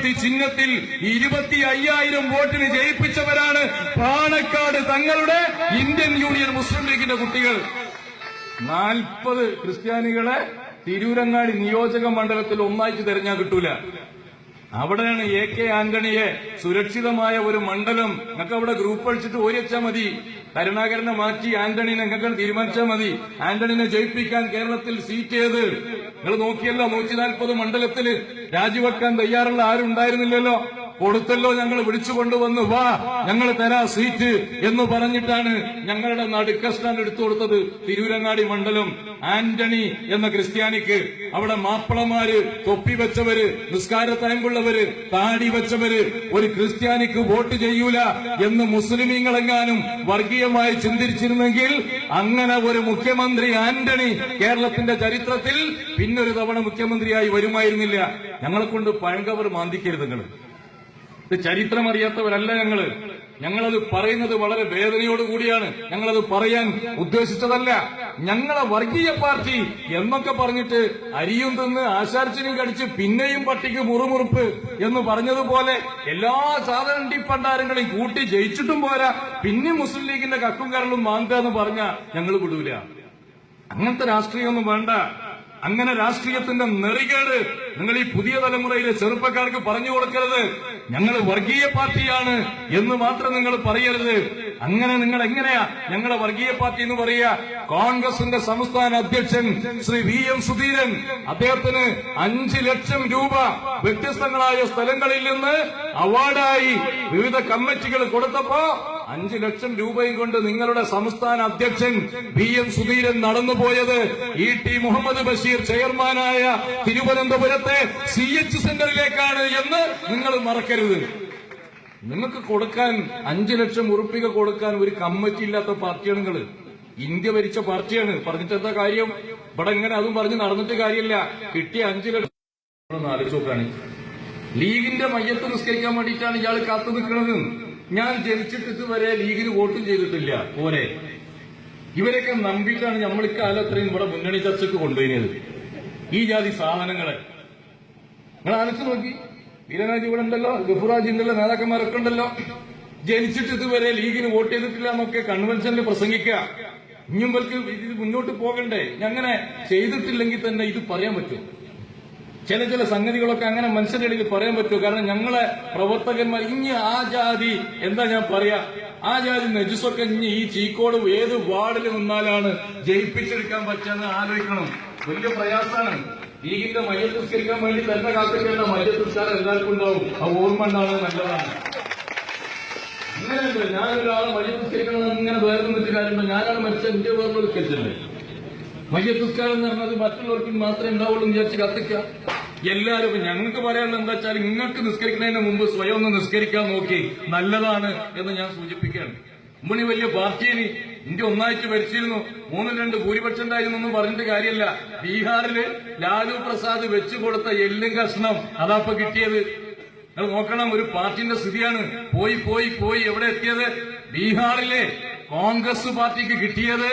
Party ചിഹ്നത്തിൽ 25,000 വോട്ടിന് ജയിപ്പിച്ചവരാണ് പാണക്കാട് തങ്ങളുടെ ഇന്ത്യൻ യൂണിയൻ മുസ്ലിം ലീഗിന്റെ കുട്ടികൾ. 40 ക്രിസ്ത്യാനികളെ തിരൂരങ്ങാടി നിയോജക മണ്ഡലത്തിൽ ഒന്നായിട്ട് തെരഞ്ഞാൽ കിട്ടൂല. അവിടെയാണ് AK ആന്റണിയെ സുരക്ഷിതമായ ഒരു മണ്ഡലം നിങ്ങൾക്ക് അവിടെ ഗ്രൂപ്പ് അടിച്ചിട്ട് ഓരിച്ചാൽ മതി. കരുണാകരനെ മാറ്റി ആന്റണിനെ നിങ്ങൾക്ക് തീരുമാനിച്ചാൽ മതി. ആന്റണിനെ ജയിപ്പിക്കാൻ കേരളത്തിൽ സീറ്റ് ഏത് നിങ്ങൾ നോക്കിയല്ലോ. 140 മണ്ഡലത്തിൽ രാജിവെക്കാൻ തയ്യാറുള്ള ആരും ഉണ്ടായിരുന്നില്ലല്ലോ. കൊടുത്തല്ലോ. ഞങ്ങൾ വിളിച്ചുകൊണ്ടുവന്ന് വാ ഞങ്ങൾ തരാ സീറ്റ് എന്ന് പറഞ്ഞിട്ടാണ് ഞങ്ങളുടെ നടുക്ക സ്റ്റാൻഡ് എടുത്തു കൊടുത്തത്. തിരൂരങ്ങാടി മണ്ഡലം ആന്റണി എന്ന ക്രിസ്ത്യാനിക്ക് അവിടെ മാപ്പിളമാര്, തൊപ്പി വെച്ചവര്, നിസ്കാരത്തയമ്പുള്ളവര്, താടി വെച്ചവര് ഒരു ക്രിസ്ത്യാനിക്ക് വോട്ട് ചെയ്യൂല എന്ന് മുസ്ലിമീങ്ങളെങ്ങാനും വർഗീയമായി ചിന്തിച്ചിരുന്നെങ്കിൽ അങ്ങനെ ഒരു മുഖ്യമന്ത്രി ആന്റണി കേരളത്തിന്റെ ചരിത്രത്തിൽ പിന്നൊരു തവണ മുഖ്യമന്ത്രിയായി വരുമായിരുന്നില്ല. ഞങ്ങളെ കൊണ്ട് പഴങ്കവർ മാന്തിക്കരുത്. നിങ്ങൾ ഇത് ചരിത്രം അറിയാത്തവരല്ല ഞങ്ങളത് പറയുന്നത് വളരെ വേദനയോടുകൂടിയാണ്. ഞങ്ങളത് പറയാൻ ഉദ്ദേശിച്ചതല്ല. ഞങ്ങളെ വർഗീയ പാർട്ടി എന്നൊക്കെ പറഞ്ഞിട്ട് അരിയും തിന്ന് ആശാർച്ചിനും കടിച്ച് പിന്നെയും പട്ടിക്ക് മുറുമുറുപ്പ് എന്ന് പറഞ്ഞതുപോലെ എല്ലാ സാധാരണ പണ്ടാരങ്ങളെയും കൂട്ടി ജയിച്ചിട്ടും പോരാ, പിന്നെ മുസ്ലിം ലീഗിന്റെ കക്കും കരളും മാന്തുക എന്ന് പറഞ്ഞാൽ ഞങ്ങൾ വിടൂല. അങ്ങനത്തെ രാഷ്ട്രീയമൊന്നും വേണ്ട. അങ്ങനെ രാഷ്ട്രീയത്തിന്റെ നെറികേട് നിങ്ങൾ ഈ പുതിയ തലമുറയിലെ ചെറുപ്പക്കാർക്ക് പറഞ്ഞു കൊടുക്കരുത്. ഞങ്ങൾ വർഗീയ പാർട്ടിയാണ് എന്ന് മാത്രം നിങ്ങൾ പറയരുത്. അങ്ങനെ നിങ്ങൾ എങ്ങനെയാ ഞങ്ങളെ വർഗീയ പാർട്ടി എന്ന് പറയുക? കോൺഗ്രസിന്റെ സംസ്ഥാന അധ്യക്ഷൻ ശ്രീ VM സുധീരൻ അദ്ദേഹത്തിന് 5 ലക്ഷം രൂപ വ്യത്യസ്തങ്ങളായ സ്ഥലങ്ങളിൽ നിന്ന് അവാർഡായി വിവിധ കമ്മിറ്റികൾ കൊടുത്തപ്പോ 5 ലക്ഷം രൂപയും കൊണ്ട് നിങ്ങളുടെ സംസ്ഥാന അധ്യക്ഷൻ VM സുധീരൻ നടന്നുപോയത് ET മുഹമ്മദ് ബഷീർ ചെയർമാനായ തിരുവനന്തപുരത്തെ CH സെന്ററിലേക്കാണ് എന്ന് നിങ്ങൾ മറക്കരുത്. നിങ്ങൾക്ക് കൊടുക്കാൻ 5 ലക്ഷം ഉറുപ്പിക കൊടുക്കാൻ ഒരു കമ്മിറ്റി ഇല്ലാത്ത പാർട്ടിയാണ് നിങ്ങൾ. ഇന്ത്യ ഭരിച്ച പാർട്ടിയാണ്. പറഞ്ഞിട്ട് എന്താ കാര്യം? ഇവിടെ എങ്ങനെ അതും പറഞ്ഞ് നടന്നിട്ട് കാര്യമില്ല. കിട്ടിയ 5 ലക്ഷം ആലോചിച്ച് നോക്കാണ്. ലീഗിന്റെ മയ്യത്ത് നിസ്കരിക്കാൻ വേണ്ടിയിട്ടാണ് ഇയാൾ കാത്തു നിൽക്കുന്നത്. ഞാൻ ജനിച്ചിട്ട് ഇതുവരെ ലീഗിന് വോട്ടും ചെയ്തിട്ടില്ല. പോരെ ഇവരൊക്കെ നമ്പിട്ടാണ് നമ്മൾ ഇക്കാലം അത്രയും ഇവിടെ മുന്നണി ചർച്ചയ്ക്ക് കൊണ്ടുപോയത്. ഈ ജാതി സാധനങ്ങളെ നിങ്ങൾ ആലോചിച്ച് നോക്കി. വീരനാജി ഇവിടെ ഉണ്ടല്ലോ, ഗഫുറാജിന്റെ നേതാക്കന്മാരൊക്കെ ഉണ്ടല്ലോ. ജനിച്ചിട്ട് ഇതുവരെ ലീഗിന് വോട്ട് ചെയ്തിട്ടില്ല എന്നൊക്കെ കൺവെൻഷനിൽ പ്രസംഗിക്കുക. ഇനിയുമ്പൾക്ക് ഇത് മുന്നോട്ട് പോകണ്ടേ? അങ്ങനെ ചെയ്തിട്ടില്ലെങ്കിൽ തന്നെ ഇത് പറയാൻ പറ്റും. ചില സംഗതികളൊക്കെ അങ്ങനെ മനുഷ്യരുടെ ഇടയിൽ പറയാൻ പറ്റുമോ? കാരണം ഞങ്ങളെ പ്രവർത്തകന്മാർ ഇനി ആ ജാതി എന്താ ഞാൻ പറയാ, ആ ജാതി നെജുസൊക്കെ ഇനി ഈ ചീക്കോട് ഏത് വാർഡിൽ നിന്നാലാണ് ജയിപ്പിച്ചെടുക്കാൻ പറ്റുമെന്ന് ആലോചിക്കണം. വലിയ പ്രയാസമാണ്. ലീഗിന്റെ മയ്യത്ത് നിസ്കരിക്കാൻ വേണ്ടി തന്നെ കാത്തിക്കേണ്ട മയ്യത്ത് നിസ്കാരം എല്ലാവർക്കും ഉണ്ടാവും. ആ ഓർമ്മ ഉണ്ടാവുന്നത് നല്ലതാണ്. അങ്ങനെയല്ലേ ഞാനൊരാളെ മയ്യത്ത് നിസ്കരിക്കണം ഇങ്ങനെ വേറെ നിന്നിട്ട് കാര്യമുണ്ടോ? ഞാനാണ് മരിച്ച എന്റെ വേറെ നിസ്കരിച്ചല്ലേ. മയ്യത്ത് നിസ്കാരം എന്ന് പറഞ്ഞത് മറ്റുള്ളവർക്ക് മാത്രമേ ഉണ്ടാവുള്ളൂ എന്ന് വിചാരിച്ച് കത്തിക്കുക. എല്ലാവരും ഞങ്ങൾക്ക് പറയാനുള്ളത് എന്താ വെച്ചാൽ നിങ്ങൾക്ക് നിസ്കരിക്കുന്നതിന് മുമ്പ് സ്വയം ഒന്ന് നിസ്കരിക്കാൻ നോക്കി, നല്ലതാണ് എന്ന് ഞാൻ സൂചിപ്പിക്കുകയാണ്. മുമ്പണി വലിയ പാർട്ടിയിന് ഇന്ത്യ ഒന്നായിട്ട് ഭരിച്ചിരുന്നു, 3-2 ഭൂരിപക്ഷം ഉണ്ടായിരുന്നു എന്നും പറഞ്ഞിട്ട് കാര്യമല്ല. ബീഹാറില് ലാലു പ്രസാദ് വെച്ചു കൊടുത്ത എല്ലും കഷ്ണം അതാപ്പൊ കിട്ടിയത്. നിങ്ങൾ നോക്കണം, ഒരു പാർട്ടിന്റെ സ്ഥിതിയാണ്. പോയി എവിടെ എത്തിയത്? ബീഹാറിലെ കോൺഗ്രസ് പാർട്ടിക്ക് കിട്ടിയത്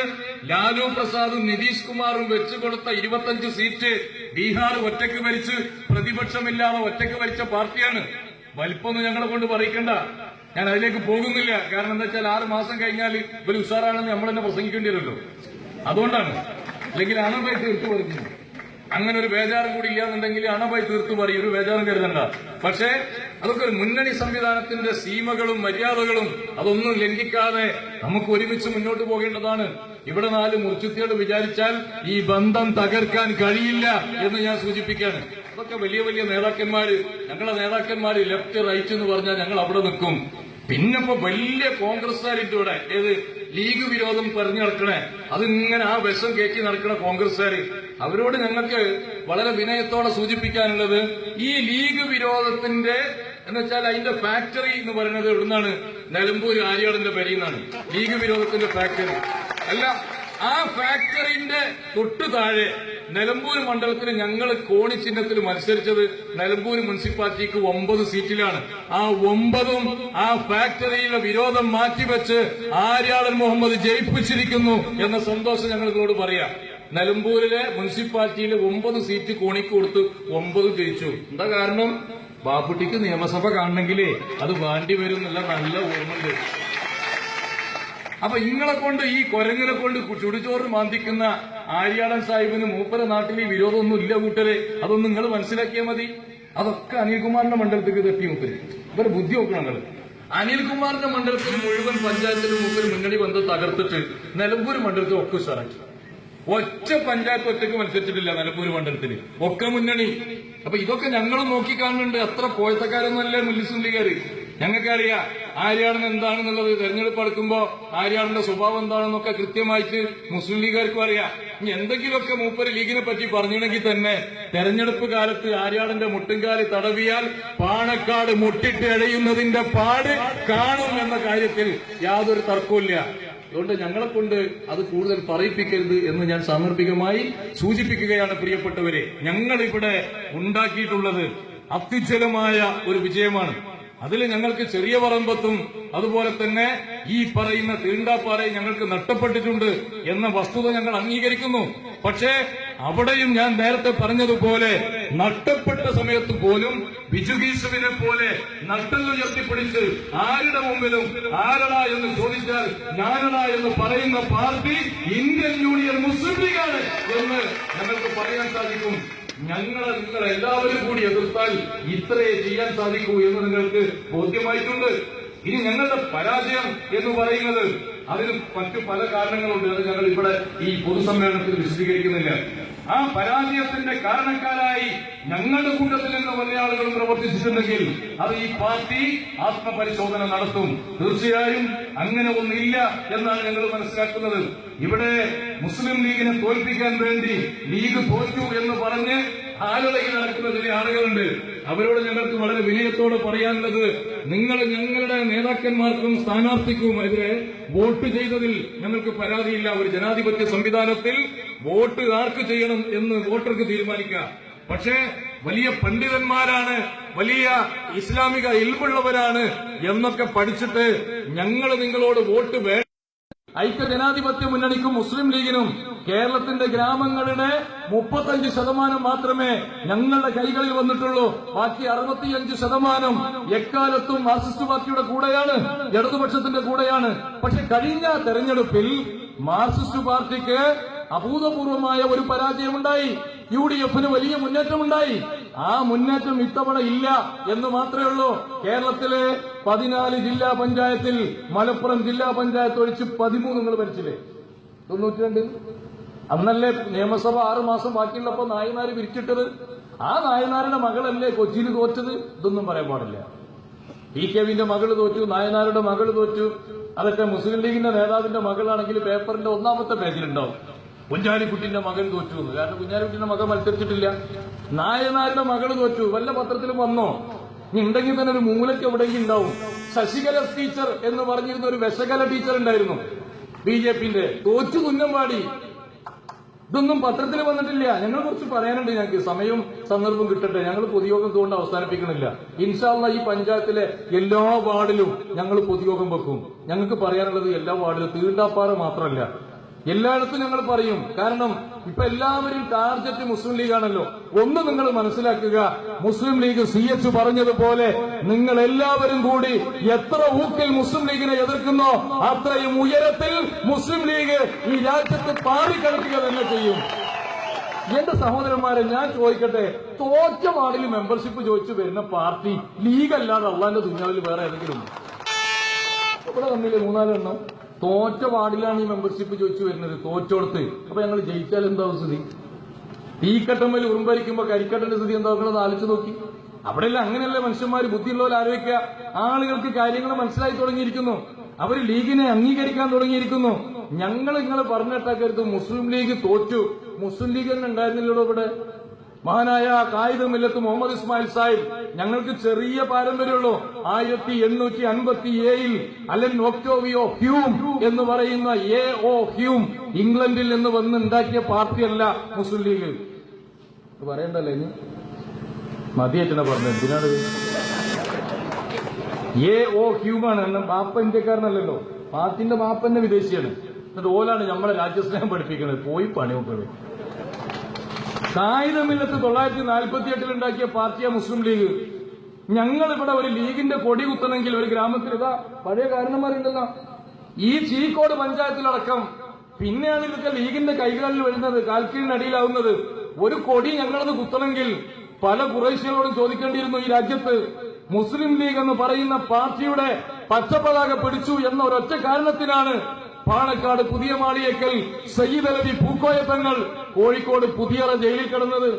ലാലു പ്രസാദും നിതീഷ് കുമാറും വെച്ചുകൊടുത്ത 25 സീറ്റ് ബീഹാർ ഒറ്റയ്ക്ക് ഭരിച്ച് പ്രതിപക്ഷമില്ലാതെ ഒറ്റയ്ക്ക് ഭരിച്ച പാർട്ടിയാണ്. വലിപ്പമൊന്നും ഞങ്ങളെ കൊണ്ട് പറയിക്കണ്ട. ഞാൻ അതിലേക്ക് പോകുന്നില്ല. കാരണം എന്താ വെച്ചാൽ 6 മാസം കഴിഞ്ഞാൽ ഒരു ഉഷാറാണെന്ന് നമ്മൾ തന്നെ പ്രസംഗിക്കേണ്ടി വരുമല്ലോ. അതുകൊണ്ടാണ്. അല്ലെങ്കിൽ അണബായി തീർത്തു പറഞ്ഞു. അങ്ങനെ ഒരു ബേജാറും കൂടി ഇല്ലാന്നുണ്ടെങ്കിൽ അണബായി തീർത്തു പറയും. ഒരു ബേജാറും കരുതണ്ട. പക്ഷേ അതൊക്കെ ഒരു മുന്നണി സംവിധാനത്തിന്റെ സീമകളും മര്യാദകളും അതൊന്നും ലംഘിക്കാതെ നമുക്ക് ഒരുമിച്ച് മുന്നോട്ട് പോകേണ്ടതാണ്. ഇവിടെ 4 മുറിച്ചുത്തികൾ വിചാരിച്ചാൽ ഈ ബന്ധം തകർക്കാൻ കഴിയില്ല എന്ന് ഞാൻ സൂചിപ്പിക്കുകയാണ്. അതൊക്കെ വലിയ നേതാക്കന്മാര്, ഞങ്ങളെ നേതാക്കന്മാര് ലെഫ്റ്റ് റൈറ്റ് എന്ന് പറഞ്ഞാൽ ഞങ്ങൾ അവിടെ നിൽക്കും. പിന്നിപ്പോ വലിയ കോൺഗ്രസ്സുകാരിന്റെ ഇവിടെ ഏത് ലീഗ് വിരോധം പറഞ്ഞു നടക്കണേ, അതിങ്ങനെ ആ വിഷം കയറ്റി നടക്കണ കോൺഗ്രസ്സുകാര്, അവരോട് ഞങ്ങൾക്ക് വളരെ വിനയത്തോടെ സൂചിപ്പിക്കാനുള്ളത്, ഈ ലീഗ് വിരോധത്തിന്റെ എന്ന് വെച്ചാൽ അതിന്റെ ഫാക്ടറി എന്ന് പറയുന്നത് എവിടുന്നാണ്? നിലമ്പൂർ ആര്യാടന്റെ പെരിന്നാണ് ലീഗ് വിരോധത്തിന്റെ ഫാക്ടറി. അല്ല, ആ ഫാക്ടറിന്റെ തൊട്ടു താഴെ നിലമ്പൂർ മണ്ഡലത്തിൽ ഞങ്ങൾ കോണി ചിഹ്നത്തിൽ മത്സരിച്ചത് നിലമ്പൂർ മുനിസിപ്പാലിറ്റിക്ക് 9 സീറ്റിലാണ്. ആ 9ഉം ആ ഫാക്ടറിയിലെ വിരോധം മാറ്റിവെച്ച് ആര്യാടൻ മുഹമ്മദ് ജയിപ്പിച്ചിരിക്കുന്നു എന്ന സന്തോഷം ഞങ്ങൾ നിങ്ങളോട് പറയാം. നിലമ്പൂരിലെ മുനിസിപ്പാലിറ്റിയിൽ 9 സീറ്റ് കോണിക്ക് കൊടുത്ത് 9 ജയിച്ചു. എന്താ കാരണം? ബാപ്പുട്ടിക്ക് നിയമസഭ കാണണമെങ്കിലേ അത് വേണ്ടി വരും എന്നുള്ള നല്ല ഓർമ്മയുണ്ട്. അപ്പൊ ഇങ്ങളെ കൊണ്ട്, ഈ കൊരങ്ങിനെ കൊണ്ട് ചുടുചോറ് മാന്തിക്കുന്ന ആര്യാടൻ സാഹിബിന് മൂപ്പര നാട്ടിൽ ഈ വിരോധമൊന്നും ഇല്ല കൂട്ടരെ. അതൊന്നും നിങ്ങൾ മനസ്സിലാക്കിയാൽ മതി. അതൊക്കെ അനിൽകുമാറിന്റെ മണ്ഡലത്തേക്ക് തെറ്റി മൂപ്പര്. ഇവരെ ബുദ്ധി നോക്കണം നിങ്ങൾ. അനിൽകുമാറിന്റെ മണ്ഡലത്തിൽ മുഴുവൻ പഞ്ചായത്തിലും മൂപ്പര് മുന്നണി ബന്ധം തകർത്തിട്ട് നിലമ്പൂർ മണ്ഡലത്തിൽ ഒക്കെ ഉഷാറാക്കി. ഒറ്റ പഞ്ചായത്ത് ഒറ്റയ്ക്ക് മത്സരിച്ചിട്ടില്ല നിലമ്പൂർ മണ്ഡലത്തിൽ, ഒക്കെ മുന്നണി. അപ്പൊ ഇതൊക്കെ ഞങ്ങളും നോക്കിക്കാണുന്നുണ്ട്. അത്ര പോയത്തക്കാരൊന്നല്ലേ മുസ്ലിം ലീഗുകാര്. ഞങ്ങൾക്കറിയാം ആര്യാടൻ എന്താണെന്നുള്ളത്. തെരഞ്ഞെടുപ്പ് അടുക്കുമ്പോ ആര്യാടന്റെ സ്വഭാവം എന്താണെന്നൊക്കെ കൃത്യമായിട്ട് മുസ്ലിം ലീഗുകാർക്കും അറിയാം. ഇനി എന്തെങ്കിലുമൊക്കെ മൂപ്പര് ലീഗിനെ പറ്റി പറഞ്ഞിട്ടുണ്ടെങ്കിൽ തന്നെ തെരഞ്ഞെടുപ്പ് കാലത്ത് ആര്യാടന്റെ മുട്ടുംകാലി തടവിയാൽ പാണക്കാട് മുട്ടിട്ട് എഴയുന്നതിന്റെ പാട് കാണും എന്ന കാര്യത്തിൽ യാതൊരു തർക്കവുമില്ല. അതുകൊണ്ട് ഞങ്ങളെ കൊണ്ട് അത് കൂടുതൽ പറയിപ്പിക്കരുത് എന്ന് ഞാൻ സാന്ദർഭികമായി സൂചിപ്പിക്കുകയാണ്. പ്രിയപ്പെട്ടവരെ, ഞങ്ങൾ ഇവിടെ ഉണ്ടാക്കിയിട്ടുള്ളത് അത്യുജ്വലമായ ഒരു വിജയമാണ്. അതിൽ ഞങ്ങൾക്ക് ചെറിയ പറമ്പത്തും അതുപോലെ തന്നെ ഈ പറയുന്ന തീണ്ടാപ്പാറയും ഞങ്ങൾക്ക് നഷ്ടപ്പെട്ടിട്ടുണ്ട് എന്ന വസ്തുത ഞങ്ങൾ അംഗീകരിക്കുന്നു. പക്ഷേ അവിടെയും ഞാൻ നേരത്തെ പറഞ്ഞതുപോലെ നഷ്ടപ്പെട്ട സമയത്ത് പോലും ബിജുഗീസുവിനെ പോലെ നട്ടലുയർത്തിപ്പിടിച്ച് ആരുടെ മുമ്പിലും ആരടാ എന്ന് ചോദിച്ചാൽ ഞാനടാ എന്ന് പറയുന്ന പാർട്ടി ഇന്ത്യൻ യൂണിയൻ മുസ്ലിം ലീഗാണ് എന്ന് ഞങ്ങൾക്ക് പറയാൻ സാധിക്കും. നിങ്ങൾ എല്ലാവരും കൂടി എതിർത്താൽ ഇത്രയേ ചെയ്യാൻ സാധിക്കൂ എന്ന് നിങ്ങൾക്ക് ബോധ്യമായിട്ടുണ്ട്. ഇനി ഞങ്ങളുടെ പരാജയം എന്ന് പറയുന്നത് അതിന് മറ്റു പല കാരണങ്ങളുണ്ട്. അത് ഞങ്ങൾ ഇവിടെ ഈ പൊതുസമ്മേളനത്തിൽ വിശദീകരിക്കുന്നില്ല. ആ പരാജയത്തിന്റെ കാരണക്കാരായി ഞങ്ങളുടെ കൂട്ടത്തിൽ നിന്ന് വലിയ ആളുകൾ പ്രവർത്തിച്ചിട്ടുണ്ടെങ്കിൽ അത് ഈ പാർട്ടി ആത്മപരിശോധന നടത്തും. തീർച്ചയായും അങ്ങനെ ഒന്നില്ല എന്നാണ് ഞങ്ങൾ മനസ്സിലാക്കുന്നത്. ഇവിടെ മുസ്ലിം ലീഗിനെ തോൽപ്പിക്കാൻ വേണ്ടി ലീഗ് തോറ്റു എന്ന് പറഞ്ഞ് ആലുളയിൽ നടക്കുന്ന ചില ആളുകളുണ്ട്. അവരോട് ഞങ്ങൾക്ക് വളരെ വിനയത്തോടെ പറയാനുള്ളത്, നിങ്ങൾ ഞങ്ങളുടെ നേതാക്കന്മാർക്കും സ്ഥാനാർത്ഥിക്കുമെതിരെ വോട്ട് ചെയ്തതിൽ ഞങ്ങൾക്ക് പരാതിയില്ല. ഒരു ജനാധിപത്യ സംവിധാനത്തിൽ വോട്ട് ആർക്ക് ചെയ്യണം എന്ന് വോട്ടർക്ക് തീരുമാനിക്കാം. പക്ഷേ വലിയ പണ്ഡിതന്മാരാണ്, വലിയ ഇസ്ലാമിക ഇൽമുള്ളവരാണ് എന്നൊക്കെ പഠിച്ചിട്ട് ഞങ്ങൾ നിങ്ങളോട് വോട്ട് വേണം. ഐക്യ ജനാധിപത്യ മുന്നണിക്കും മുസ്ലിം ലീഗിനും കേരളത്തിന്റെ ഗ്രാമങ്ങളുടെ 35% മാത്രമേ ഞങ്ങളുടെ കൈകളിൽ വന്നിട്ടുള്ളൂ. ബാക്കി 65% എക്കാലത്തും മാർക്സിസ്റ്റ് പാർട്ടിയുടെ കൂടെയാണ്, ഇടതുപക്ഷത്തിന്റെ കൂടെയാണ്. പക്ഷെ കഴിഞ്ഞ തെരഞ്ഞെടുപ്പിൽ മാർക്സിസ്റ്റ് പാർട്ടിക്ക് അഭൂതപൂർവമായ ഒരു പരാജയമുണ്ടായി. UDFന് വലിയ മുന്നേറ്റമുണ്ടായി. ആ മുന്നേറ്റം ഇത്തവണ ഇല്ല എന്ന് മാത്രമേ ഉള്ളൂ. കേരളത്തിലെ 14 ജില്ലാ പഞ്ചായത്തിൽ മലപ്പുറം ജില്ലാ പഞ്ചായത്ത് ഒഴിച്ച് 13 നിങ്ങൾ ഭരിച്ചില്ലേ? 92 അന്നല്ലേ നിയമസഭ 6 മാസം ബാക്കിയുള്ളപ്പോ നായനാര് പിരിച്ചിട്ടത്? ആ നായനാരുടെ മകളല്ലേ കൊച്ചിയിൽ തോറ്റത്? ഇതൊന്നും പറയാൻ പാടില്ല. PKവിന്റെ മകള് തോറ്റു, നായനാരുടെ മകള് തോറ്റു. അതൊക്കെ മുസ്ലിം ലീഗിന്റെ നേതാവിന്റെ മകളാണെങ്കിൽ പേപ്പറിന്റെ 1ാമത്തെ പേജിലുണ്ടാവും കുഞ്ഞാലിക്കുട്ടിന്റെ മകൻ തോറ്റു എന്ന്. കാരണം കുഞ്ഞാലിക്കുട്ടിന്റെ മകൻ മത്സരിച്ചിട്ടില്ല. നായനാരുടെ മകള് തോറ്റു. വല്ല പത്രത്തിലും വന്നോ? ഇനി ഉണ്ടെങ്കിൽ തന്നെ ഒരു മൂലയ്ക്ക് എവിടെയെങ്കിലും ഉണ്ടാവും. ശശികല ടീച്ചർ എന്ന് പറഞ്ഞിരുന്ന ഒരു വിശകല ടീച്ചർ ഉണ്ടായിരുന്നു BJPന്റെ, തോറ്റു തുന്നമ്പാടി. ഇതൊന്നും പത്രത്തിൽ വന്നിട്ടില്ല. ഞങ്ങൾ കുറച്ച് പറയാനുണ്ട്. ഞങ്ങൾക്ക് സമയവും സന്ദർഭം കിട്ടട്ടെ. ഞങ്ങൾ പൊതുയോഗം കൊണ്ട് അവസാനിപ്പിക്കണില്ല. ഇൻഷാ അല്ലാഹ് ഈ പഞ്ചായത്തിലെ എല്ലാ വാർഡിലും ഞങ്ങൾ പൊതുയോഗം വെക്കും. ഞങ്ങൾക്ക് പറയാനുള്ളത് എല്ലാ വാർഡിലും, തീണ്ടാപ്പാറ മാത്രമല്ല, എല്ലായിടത്തും ഞങ്ങൾ പറയും. കാരണം ഇപ്പൊ എല്ലാവരും ടാർഗറ്റ് മുസ്ലിം ലീഗാണല്ലോ. ഒന്ന് നിങ്ങൾ മനസ്സിലാക്കുക, മുസ്ലിം ലീഗ് CH പറഞ്ഞതുപോലെ നിങ്ങൾ എല്ലാവരും കൂടി എത്ര ഊക്കിൽ മുസ്ലിം ലീഗിനെ എതിർക്കുന്നോ അത്രയും ഉയരത്തിൽ മുസ്ലിം ലീഗ് ഈ രാജ്യത്ത് പാറിക്കളിക്കുക തന്നെ ചെയ്യും. എന്റെ സഹോദരന്മാരെ, ഞാൻ ചോദിക്കട്ടെ, തോറ്റ വാർഡിൽ മെമ്പർഷിപ്പ് ചോദിച്ചു വരുന്ന പാർട്ടി ലീഗല്ലാതെ അള്ളാന്റെ ദുനിയാവിൽ വേറെ ഏതെങ്കിലും? ഇവിടെ തമ്മിൽ 3-4 എണ്ണം തോറ്റ വാർഡിലാണ് ഈ മെമ്പർഷിപ്പ് ചോദിച്ചു വരുന്നത്, തോറ്റോടത്ത്. അപ്പൊ ഞങ്ങൾ ജയിച്ചാൽ എന്താവും സ്ഥിതി? തീക്കട്ടമ്മൽ ഉറുമ്പരിക്കുമ്പോ കരിക്കട്ടന്റെ സ്ഥിതി എന്താക്കുന്നത് ആലോചിച്ച് നോക്കി. അവിടെയല്ല, അങ്ങനെയല്ലേ മനുഷ്യന്മാർ ബുദ്ധിയുള്ളവർ ആലോചിക്കുക. ആളുകൾക്ക് കാര്യങ്ങൾ മനസ്സിലായി തുടങ്ങിയിരിക്കുന്നു. അവർ ലീഗിനെ അംഗീകരിക്കാൻ തുടങ്ങിയിരിക്കുന്നു. ഞങ്ങൾ പറഞ്ഞിട്ടാക്കരുത് മുസ്ലിം ലീഗ് തോറ്റു. മുസ്ലിം ലീഗ് തന്നെ ഉണ്ടായിരുന്നില്ലല്ലോ ഇവിടെ. മഹാനായ കായിക മില്ലത്ത് മുഹമ്മദ് ഇസ്മായിൽ സാഹിബ്, ഞങ്ങൾക്ക് ചെറിയ പാരമ്പര്യമുള്ളൂ. 1857 അലൻ ഒക്ടോവിയോ ഹ്യൂം എന്ന് പറയുന്ന AO ഹ്യൂം ഇംഗ്ലണ്ടിൽ നിന്ന് വന്നുണ്ടാക്കിയ പാർട്ടിയല്ല മുസ്ലിം ലീഗ്. പറയണ്ടല്ലേ, ഇനി മതിയേറ്റനെ പറഞ്ഞു. എന്തിനാണ് AO ഹ്യൂമാണ്? ബാപ്പ ഇന്ത്യക്കാരനല്ലല്ലോ. പാർട്ടിന്റെ ബാപ്പന്നെ വിദേശിയാണ്. എന്നിട്ട് ഓലാണ് നമ്മളെ രാജ്യസ്നേഹം പഠിപ്പിക്കുന്നത്. പോയി പണി നോക്കുന്നത്. കായികമില്ലത്ത് 1948 ഉണ്ടാക്കിയ പാർട്ടിയാ മുസ്ലിം ലീഗ്. ഞങ്ങൾ ഇവിടെ ഒരു ലീഗിന്റെ കൊടി കുത്തണമെങ്കിൽ ഒരു ഗ്രാമത്തിൽ ഇതാ പഴയ കാരണന്മാരുണ്ടല്ലോ, ഈ ചീക്കോട് പഞ്ചായത്തിലടക്കം. പിന്നെയാണ് ഇതൊക്കെ ലീഗിന്റെ കൈകാലിൽ വരുന്നത്, കാൽക്കീഴിനടിയിലാവുന്നത്. ഒരു കൊടി ഞങ്ങളത് കുത്തണമെങ്കിൽ പല കുറേശ്യകളോടും ചോദിക്കേണ്ടിയിരുന്നു. ഈ രാജ്യത്ത് മുസ്ലിം ലീഗ് എന്ന് പറയുന്ന പാർട്ടിയുടെ പച്ചപ്പതാക പിടിച്ചു എന്ന ഒരൊറ്റ കാരണത്തിനാണ് പാണക്കാട് പുതിയ മാളിയേക്കൽ സയ്യിദ് അലവി പൂക്കോയ തങ്ങൾ കോഴിക്കോട് പുതിയറ ജയിലിൽ കിടന്നത്.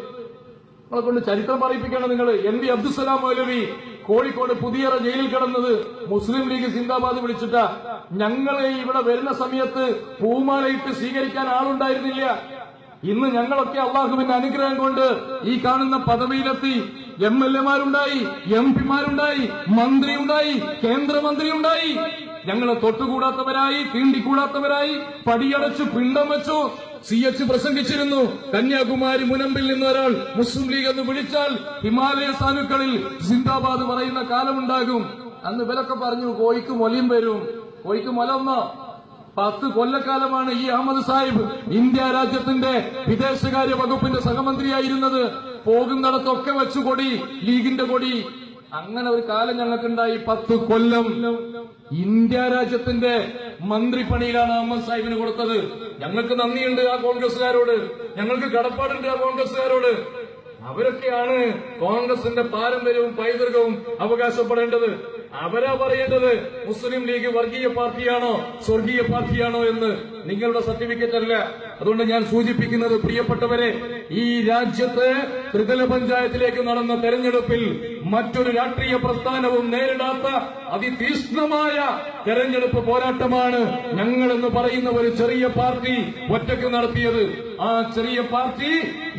നമ്മളെ കൊണ്ട് ചരിത്രം പറയിപ്പിക്കണം നിങ്ങൾ. NV അബ്ദുസലാം മൗലവി കോഴിക്കോട് പുതിയറ ജയിലിൽ കിടന്നത് മുസ്ലിം ലീഗ് സിന്ദാബാദ് വിളിച്ചിട്ടാ. ഞങ്ങളെ ഇവിടെ വരുന്ന സമയത്ത് പൂമാലയിട്ട് സ്വീകരിക്കാൻ ആളുണ്ടായിരുന്നില്ല. ഇന്ന് ഞങ്ങളൊക്കെ അള്ളാഹുവിന്റെ അനുഗ്രഹം കൊണ്ട് ഈ കാണുന്ന പദവിയിലെത്തി. MLA-മാരുണ്ടായി, MP-മാരുണ്ടായി, മന്ത്രിയുണ്ടായി, കേന്ദ്രമന്ത്രിയുണ്ടായി. ഞങ്ങളെ തൊട്ടുകൂടാത്തവരായി, തീണ്ടിക്കൂടാത്തവരായി, പടിയടച്ചു, പിണ്ടം വെച്ചു. CH പ്രസംഗിച്ചിരുന്നു, കന്യാകുമാരി മുനമ്പിൽ നിന്ന് ഒരാൾ മുസ്ലിം ലീഗ് എന്ന് വിളിച്ചാൽ ഹിമാലയ സാനുക്കളിൽ സിന്ദാബാദ് പറയുന്ന കാലമുണ്ടാകും. അന്ന് ഇവരൊക്കെ പറഞ്ഞു കോഴിക്ക് മൊലയും വരും. കോഴിക്ക് മൊലൊന്നോ 10 കൊല്ലക്കാലമാണ് ഈ അഹമ്മദ് സാഹിബ് ഇന്ത്യ രാജ്യത്തിന്റെ വിദേശകാര്യ വകുപ്പിന്റെ സഹമന്ത്രിയായിരുന്നത്. പോകുന്നിടത്തൊക്കെ വെച്ചു കൊടി, ലീഗിന്റെ കൊടി. അങ്ങനെ ഒരു കാലം ഞങ്ങൾക്കുണ്ടായി. 10 കൊല്ലം ഇന്ത്യ രാജ്യത്തിന്റെ മന്ത്രിപ്പണിയിലാണ് അഹമ്മദ് സാഹിബിന് കൊടുത്തത്. ഞങ്ങൾക്ക് നന്ദിയുണ്ട് ആ കോൺഗ്രസുകാരോട്, ഞങ്ങൾക്ക് കടപ്പാടുണ്ട് ആ കോൺഗ്രസുകാരോട്. അവരൊക്കെയാണ് കോൺഗ്രസിന്റെ പാരമ്പര്യവും പൈതൃകവും അവകാശപ്പെടേണ്ടത്. അവരാ പറയേണ്ടത് മുസ്ലിം ലീഗ് വർഗീയ പാർട്ടിയാണോ സ്വർഗീയ പാർട്ടിയാണോ എന്ന്. നിങ്ങളുടെ സർട്ടിഫിക്കറ്റ് അല്ല. അതുകൊണ്ട് ഞാൻ സൂചിപ്പിക്കുന്നത്, പ്രിയപ്പെട്ടവരെ, ഈ രാജ്യത്ത് ത്രിതല പഞ്ചായത്തിലേക്ക് നടന്ന തെരഞ്ഞെടുപ്പിൽ മറ്റൊരു രാഷ്ട്രീയ പ്രസ്ഥാനവും നേരിടാത്ത അതിതീക്ഷ്ണമായ തെരഞ്ഞെടുപ്പ് പോരാട്ടമാണ് ഞങ്ങളെന്ന് പറയുന്ന ഒരു ചെറിയ പാർട്ടി ഒറ്റയ്ക്ക് നടത്തിയത്. ആ ചെറിയ പാർട്ടി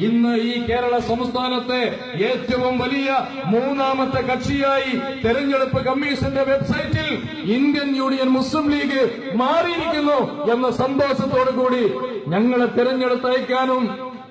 ഇന്ന് ഈ കേരള സംസ്ഥാനത്തെ ഏറ്റവും വലിയ 3ാമത്തെ കക്ഷിയായി തെരഞ്ഞെടുപ്പ് കമ്മീഷന്റെ വെബ്സൈറ്റിൽ ഇന്ത്യൻ യൂണിയൻ മുസ്ലിം ലീഗ് മാറിയിരിക്കുന്നു എന്ന സന്തോഷത്തോടുകൂടി ഞങ്ങളെ തെരഞ്ഞെടുത്തയക്കാനും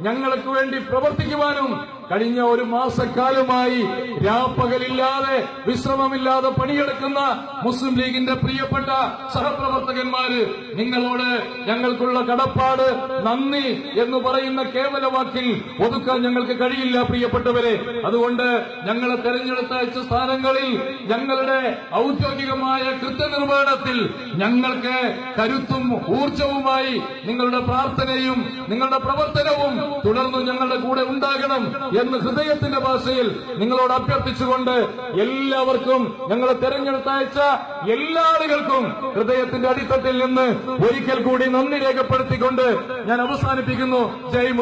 ഞങ്ങൾക്ക് വേണ്ടി പ്രവർത്തിക്കുവാനും കഴിഞ്ഞ ഒരു മാസക്കാലമായി രാപ്പകലില്ലാതെ വിശ്രമമില്ലാതെ പണിയെടുക്കുന്ന മുസ്ലിം ലീഗിന്റെ പ്രിയപ്പെട്ട സഹപ്രവർത്തകന്മാര്, നിങ്ങളോട് ഞങ്ങൾക്കുള്ള കടപ്പാട്, നന്ദി എന്ന് പറയുന്ന കേവല വാക്കിൽ ഒതുക്കാൻ ഞങ്ങൾക്ക് കഴിയില്ല പ്രിയപ്പെട്ടവരെ. അതുകൊണ്ട് ഞങ്ങളെ തെരഞ്ഞെടുത്തയച്ച സ്ഥാനങ്ങളിൽ ഞങ്ങളുടെ ഔദ്യോഗികമായ കൃത്യനിർവഹണത്തിൽ ഞങ്ങൾക്ക് കരുത്തും ഊർജവുമായി നിങ്ങളുടെ പ്രാർത്ഥനയും നിങ്ങളുടെ പ്രവർത്തനവും തുടർന്ന് ഞങ്ങളുടെ കൂടെ ഉണ്ടാകണം എന്ന് ഹൃദയത്തിന്റെ ഭാഷയിൽ നിങ്ങളോട് അഭ്യർത്ഥിച്ചുകൊണ്ട് എല്ലാവർക്കും, ഞങ്ങളെ തെരഞ്ഞെടുത്തയച്ച എല്ലാ ആളുകൾക്കും ഹൃദയത്തിന്റെ അടിത്തട്ടിൽ നിന്ന് ഒരിക്കൽ കൂടി നന്ദി രേഖപ്പെടുത്തിക്കൊണ്ട് ഞാൻ അവസാനിപ്പിക്കുന്നു. ജയ് മുസ്ലിം.